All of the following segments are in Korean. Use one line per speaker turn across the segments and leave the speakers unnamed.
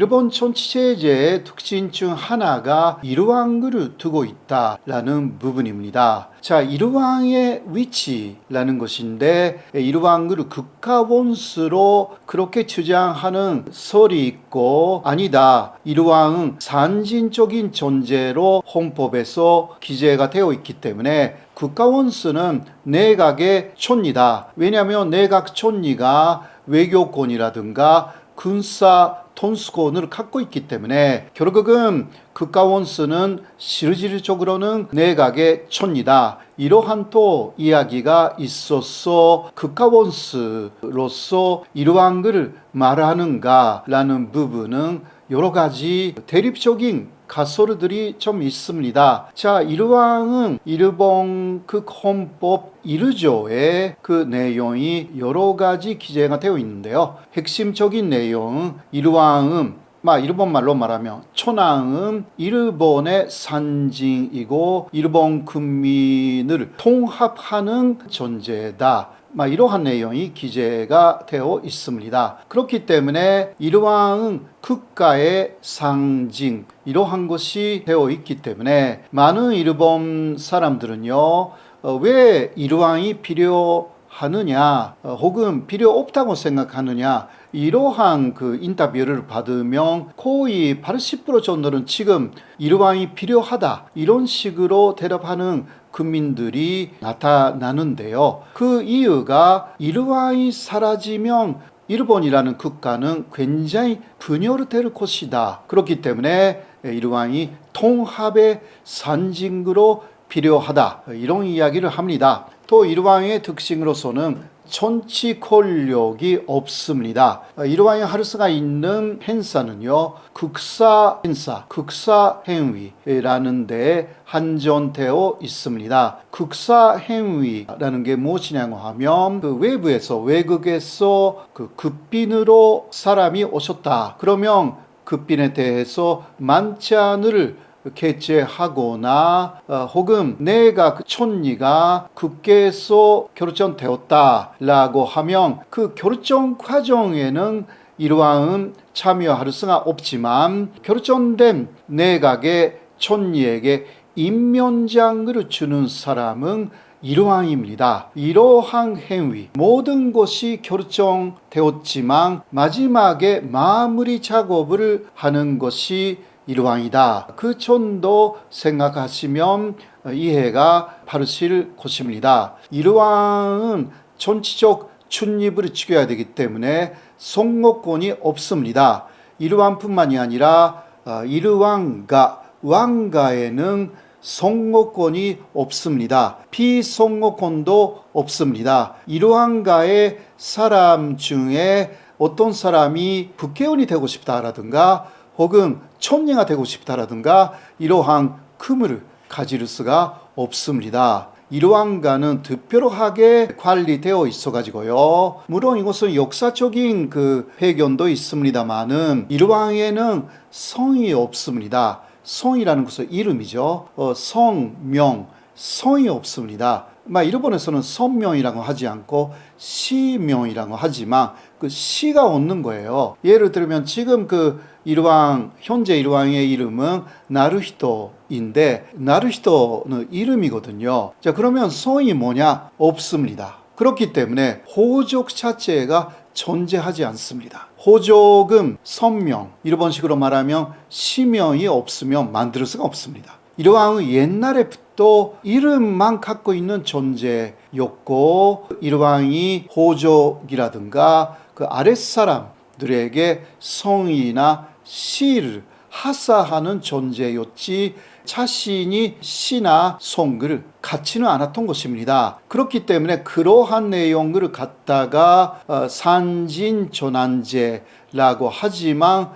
일본 천치체제의 특징 중 하나가 일왕을 두고 있다라는 부분입니다. 자, 일왕의 위치라는 것인데 일왕을 국가 원수로 그렇게 주장하는 설이 있고 아니다. 일왕은 산진적인 존재로 헌법에서 기재가 되어 있기 때문에 국가원수는 내각의 촌리다. 왜냐하면 내각 촌리가 외교권이라든가 군사 통수권을 갖고 있기 때문에 결국은 국가원수는 실질적으로는 내각의 촌리다. 이러한 또 이야기가 있어서 국가원수로서 이러한 것을 말하는가라는 부분은 여러 가지 대립적인 가설들이 좀 있습니다. 자, 일왕은 일본 헌법 1조의 그 내용이 여러 가지 기재가 되어 있는데요. 핵심적인 내용은 일왕은 일본 말로 말하면 천황은 일본의 상징이고 일본 국민을 통합하는 존재다. 이러한 내용이 기재가 되어 있습니다. 그렇기 때문에 일왕은 국가의 상징 이러한 것이 되어 있기 때문에 많은 일본 사람들은요, 왜 일왕이 필요하느냐 혹은 필요 없다고 생각하느냐 이러한 그 인터뷰를 받으면 거의 80% 정도는 지금 일왕이 필요하다 이런 식으로 대답하는 국민들이 나타나는데요. 그 이유가 일왕이 사라지면 일본이라는 국가는 굉장히 분열될 것이다. 그렇기 때문에 일왕이 통합의 상징으로 필요하다. 이런 이야기를 합니다. 또 일왕의 특징으로서는 정치 권력이 없습니다. 일왕이 할 수가 있는 행사는요, 국사 행사, 국사 행위라는 데에 한정되어 있습니다. 국사 행위라는 게 무엇이냐고 하면 그 외국에서 그 국빈으로 사람이 오셨다. 그러면 국빈에 대해서 만찬을 개최하거나 혹은 내각 촌리가 국회에서 결정되었다라고 하면 그 결정 과정에는 일왕은 참여할 수가 없지만 결정된 내각의 촌리에게 임명장을 주는 사람은 일왕입니다. 이러한 행위 모든 것이 결정되었지만 마지막에 마무리 작업을 하는 것이 일왕이다. 그 정도 생각하시면 이해가 바르실 것입니다. 일왕은 정치적 중립을 지켜야 되기 때문에 선거권이 없습니다. 일왕뿐만이 아니라 왕가에는 선거권이 없습니다. 비선거권도 없습니다. 일왕가의 사람 중에 어떤 사람이 국회의원이 되고 싶다라든가 혹은 촌리가 되고 싶다라든가 이러한 꿈을 가질 수가 없습니다. 일왕가는 특별하게 관리되어 있어가지고요. 물론 이것은 역사적인 그 배경도 있습니다만은 일왕에는 성이 없습니다. 성이라는 것은 이름이죠. 성이 없습니다. 일본에서는 선명이라고 하지 않고 시명이라고 하지만 그 시가 없는 거예요. 예를 들면 지금 그 현재 일왕의 이름은 나루히토인데 나루히토는 이름이거든요. 자, 그러면 성이 뭐냐? 없습니다. 그렇기 때문에 호족 자체가 존재하지 않습니다. 호족은 선명, 일본식으로 말하면 시명이 없으면 만들 수가 없습니다. 일왕은 옛날에부터 이름만 갖고 있는 존재였고 일왕이 호족이라든가 그 아랫사람들에게 성이나 시를 하사하는 존재였지 자신이 시나 성을 갖지는 않았던 것입니다. 그렇기 때문에 그러한 내용을 갖다가 산진전환제라고 하지만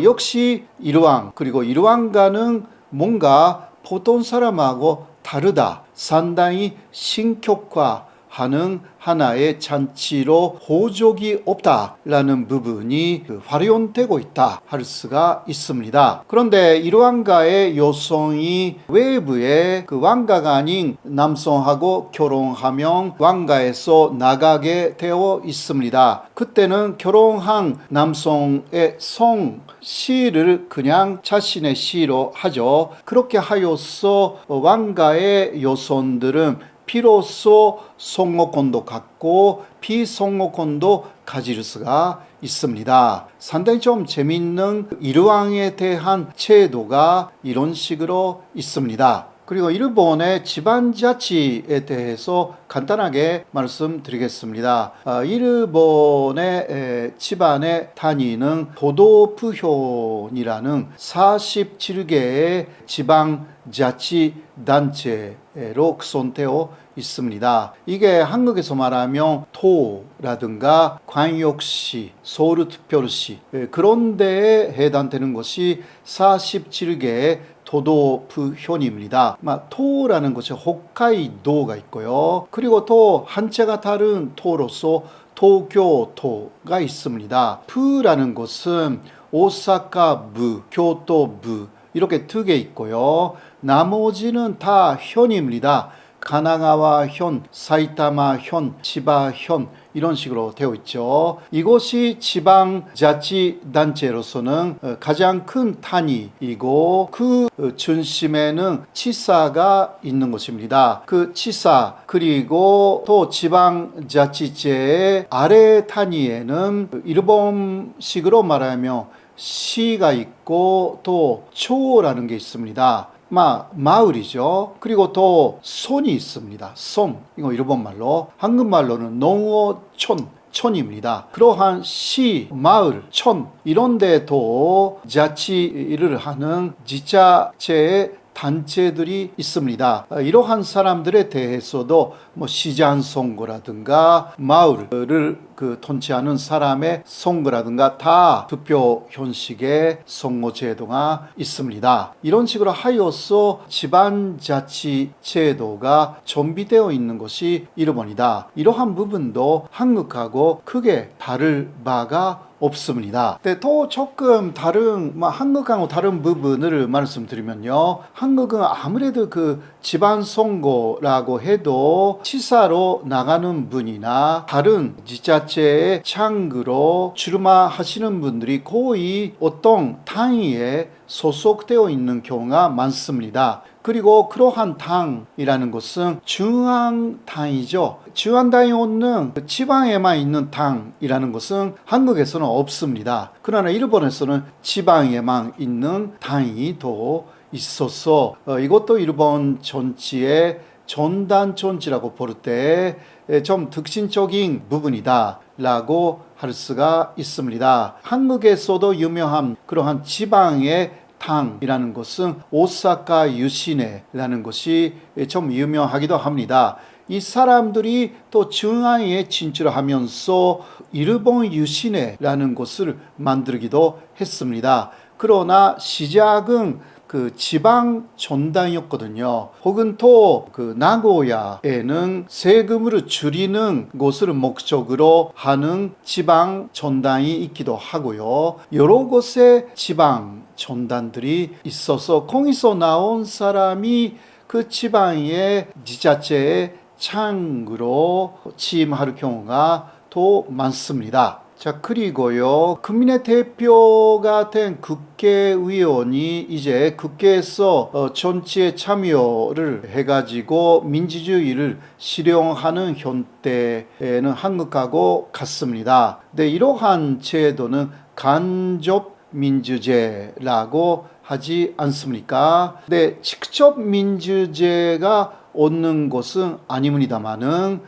역시 일왕 그리고 일왕가는 뭔가 보통 사람하고 다르다. 상당히 신격화하는 하나의 잔치로 호적이 없다라는 부분이 활용되고 있다 할 수가 있습니다. 그런데 일왕가의 여성이 외부에 왕가가 아닌 남성하고 결혼하면 왕가에서 나가게 되어 있습니다. 그때는 결혼한 남성의 성 시를 그냥 자신의 시로 하죠. 그렇게 하여서 왕가의 여성들은 비로소 성모권도 갖고 비성모권도 가질 수가 있습니다. 상당히 좀 재미있는 일왕에 대한 제도가 이런 식으로 있습니다. 그리고 일본의 지방자치에 대해서 간단하게 말씀드리겠습니다. 일본의 지방의 단위는 도도부현이라는 47개의 지방자치단체로 구성되어 있습니다. 이게 한국에서 말하면 도라든가 광역시, 서울특별시 그런 데에 해당되는 것이 47개의 도도부현입니다. 도라는 것이 홋카이도가 있고요. 그리고 또 한자가 다른 도로서 도교도가 있습니다. 부라는 것은 오사카부, 교토부 이렇게 두 개 있고요. 나머지는 다 현입니다. 가나가와현, 사이타마현, 치바현 이런 식으로 되어 있죠. 이것이 지방자치단체로서는 가장 큰 단위이고 그 중심에는 치사가 있는 것입니다. 그 치사 그리고 또 지방자치제의 아래 단위에는 일본식으로 말하면 시가 있고 또 초라는 게 있습니다. 마을이죠. 그리고 또 손이 있습니다. 손, 이거 일본말로. 한국말로는 농어촌, 촌입니다. 그러한 시, 마을, 촌 이런 데도 자치를 하는 지자체의 단체들이 있습니다. 이러한 사람들에 대해서도 시장 선거라든가 마을을 통치하는 사람의 선거라든가 다 투표 형식의 선거 제도가 있습니다. 이런 식으로 하여서 지방자치 제도가 정비되어 있는 것이 일본이다. 이러한 부분도 한국하고 크게 다를 바가 없습니다. 근데 또 조금 다른 한국하고 다른 부분을 말씀드리면요. 한국은 아무래도 그 지방선거라고 해도 치사로 나가는 분이나 다른 지자체의 창구로 출마하시는 분들이 거의 어떤 당위에 소속되어 있는 경우가 많습니다. 그리고 그러한 당이라는 것은 중앙당이죠. 중앙당이 없는 지방에만 있는 당이라는 것은 한국에서는 없습니다. 그러나 일본에서는 지방에만 있는 당이 더 있어서 이것도 일본 정치의 전단 정치라고 부를 때 좀 특징적인 부분이다 라고 할 수가 있습니다. 한국에서도 유명한 그러한 지방의 당이라는 것은 오사카 유시네라는 것이 좀 유명하기도 합니다. 이 사람들이 또 중앙에 진출하면서 일본 유시네라는 것을 만들기도 했습니다. 그러나 시작은 그 지방 전당이었거든요. 혹은 또 그 나고야에는 세금을 줄이는 것을 목적으로 하는 지방 전당이 있기도 하고요. 여러 곳에 지방 전당들이 있어서 거기서 나온 사람이 그 지방의 지자체의 창구로 취임할 경우가 더 많습니다. 자, 그리고요, 국민의 대표가 된 국회의원이 이제 국회에서 정치에 참여를 해가지고 민주주의를 실현하는 형태는 한국하고 같습니다. 근데 이러한 제도는 간접민주제라고 하지 않습니까? 근데 직접 민주제가 얻는 것은 아닙니다만은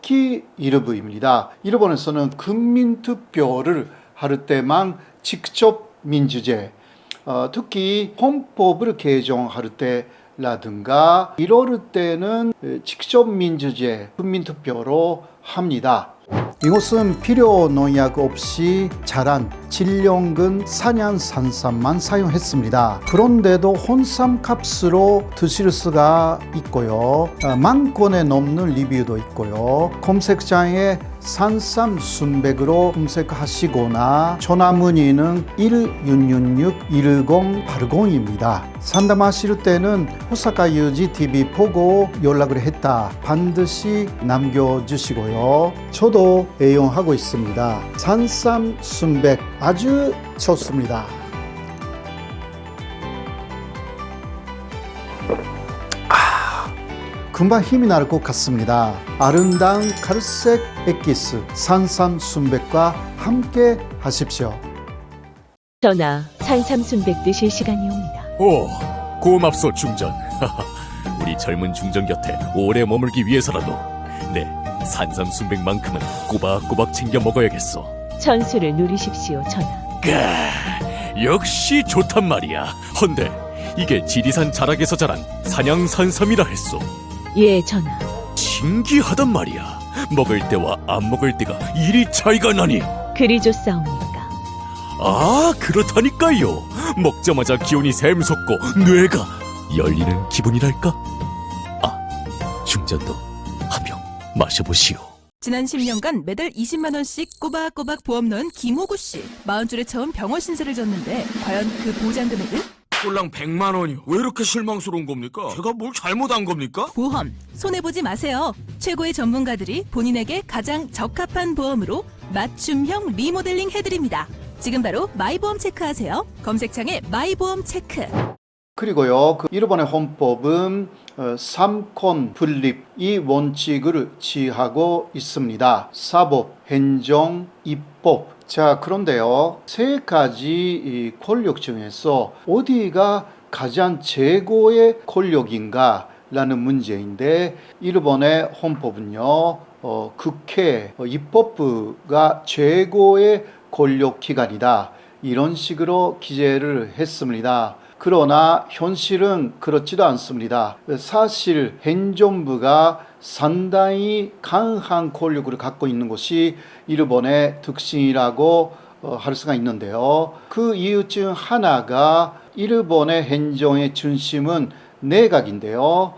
특히 일부입니다. 일본에서는 국민투표를 할 때만 직접 민주제, 특히 헌법을 개정할 때라든가 이럴 때는 직접 민주제, 국민투표로 합니다. 이곳은 비료 농약 없이 자란 질량근 산양산삼만 사용했습니다. 그런데도 혼삼 값으로 드실 수가 있고요. 10,000건에 넘는 리뷰도 있고요. 검색창에 산삼 순백으로 검색하시거나 전화 문의는 1666-1080입니다. 상담하실 때는 호사카 유지 TV 보고 연락을 했다 반드시 남겨주시고요. 저도 애용하고 있습니다. 산삼 순백 아주 좋습니다. 금방 힘이 날 것 같습니다. 아름다운 갈색 엑기스 산삼 순백과 함께 하십시오.
전하, 산삼 순백 드실 시간이 옵니다.
오, 고맙소 중전. 우리 젊은 중전 곁에 오래 머물기 위해서라도 네, 산삼 순백만큼은 꼬박꼬박 챙겨 먹어야겠소.
천수를 누리십시오, 전하.
역시 좋단 말이야. 헌데 이게 지리산 자락에서 자란 산양산삼이라 했소.
예, 전하.
신기하단 말이야. 먹을 때와 안 먹을 때가 이리 차이가 나니.
그리 좋사옵니까?
아, 그렇다니까요. 먹자마자 기운이 샘솟고 뇌가 열리는 기분이랄까. 아, 중전도 한 병 마셔보시오.
지난 10년간 매달 20만 원씩 꼬박꼬박 보험 넣은 김호구 씨. 40줄에 처음 병원 신세를 졌는데 과연 그 보장 금액은?
꼴랑 100만 원이요. 왜 이렇게 실망스러운 겁니까? 제가 뭘 잘못한 겁니까?
보험 손해보지 마세요. 최고의 전문가들이 본인에게 가장 적합한 보험으로 맞춤형 리모델링 해드립니다. 지금 바로 마이보험 체크하세요. 검색창에 마이보험 체크.
그리고요, 일본의 헌법은 삼권 분립 이 원칙을 지하고 있습니다. 사법, 행정, 입법. 자, 그런데요, 세 가지 권력 중에서 어디가 가장 최고의 권력인가 라는 문제인데, 일본의 헌법은요, 국회, 입법부가 최고의 권력 기관이다 이런 식으로 기재를 했습니다. 그러나 현실은 그렇지도 않습니다. 사실 행정부가 상당히 강한 권력을 갖고 있는 것이 일본의 특징이라고 할 수가 있는데요. 그 이유 중 하나가 일본의 행정의 중심은 내각인데요.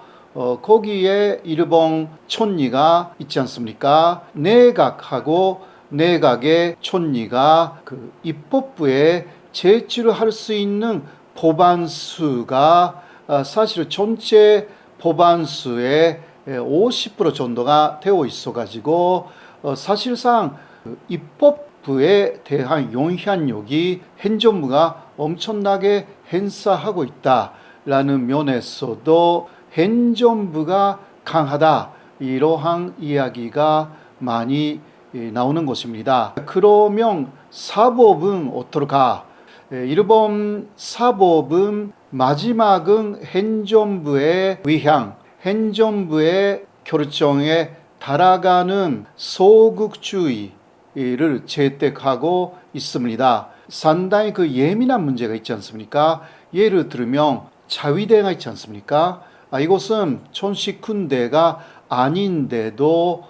거기에 일본 총리가 있지 않습니까? 내각하고 내각의 총리가 그 입법부에 제출을 할 수 있는 법안수가 사실 전체 법안수의 50% 정도가 되어 있어가지고 사실상 입법부에 대한 영향력이 행정부가 엄청나게 행사하고 있다라는 면에서도 행정부가 강하다 이러한 이야기가 많이 나오는 것입니다. 그러면 사법은 어떨까? 일본 사법은 마지막은 행정부의 의향, 행정부의 결정에 따라가는 소극주의를 채택하고 있습니다. 상당히 그 예민한 문제가 있지 않습니까? 예를 들면 자위대가 있지 않습니까? 이것은 1019대가 아닌데도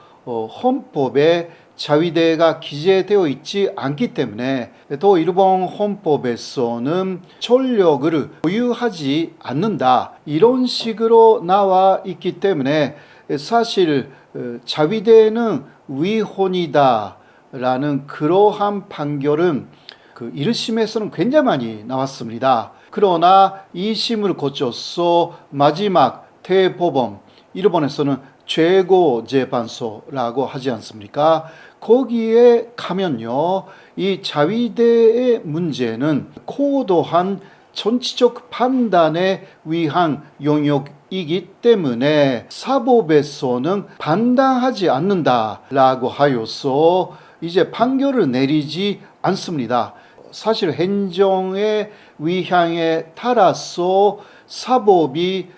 헌법에 자위대가 기재되어 있지 않기 때문에 또 일본 헌법에서는 권력을 보유하지 않는다 이런 식으로 나와 있기 때문에 사실 자위대는 위헌이다 라는 그러한 판결은 그 1심에서는 굉장히 많이 나왔습니다. 그러나 2심을 거쳐서 마지막 대법원, 일본에서는 최고재판소라고 하지 않습니까? 거기에 가면요, 이 자위대의 문제는 고도한 정치적 판단에 위한 영역이기 때문에 사법에서는 판단하지 않는다라고 하여서 이제 판결을 내리지 않습니다. 사실 행정의 위향에 따라서 사법이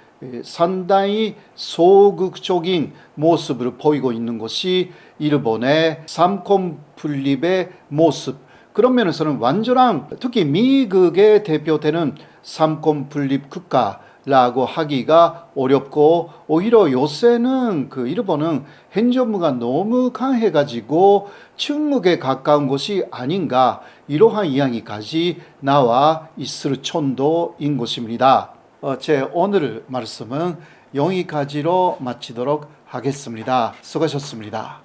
상당히 소극적인 모습을 보이고 있는 것이 일본의 삼권 분립의 모습. 그런 면에서는 완전한, 특히 미국에 대표되는 삼권 분립 국가 라고 하기가 어렵고, 오히려 요새는 그 일본은 행정부가 너무 강해가지고 침묵에 가까운 것이 아닌가, 이러한 이야기까지 나와 있을 정도인 것입니다. 제 오늘 말씀은 여기까지로 마치도록 하겠습니다. 수고하셨습니다.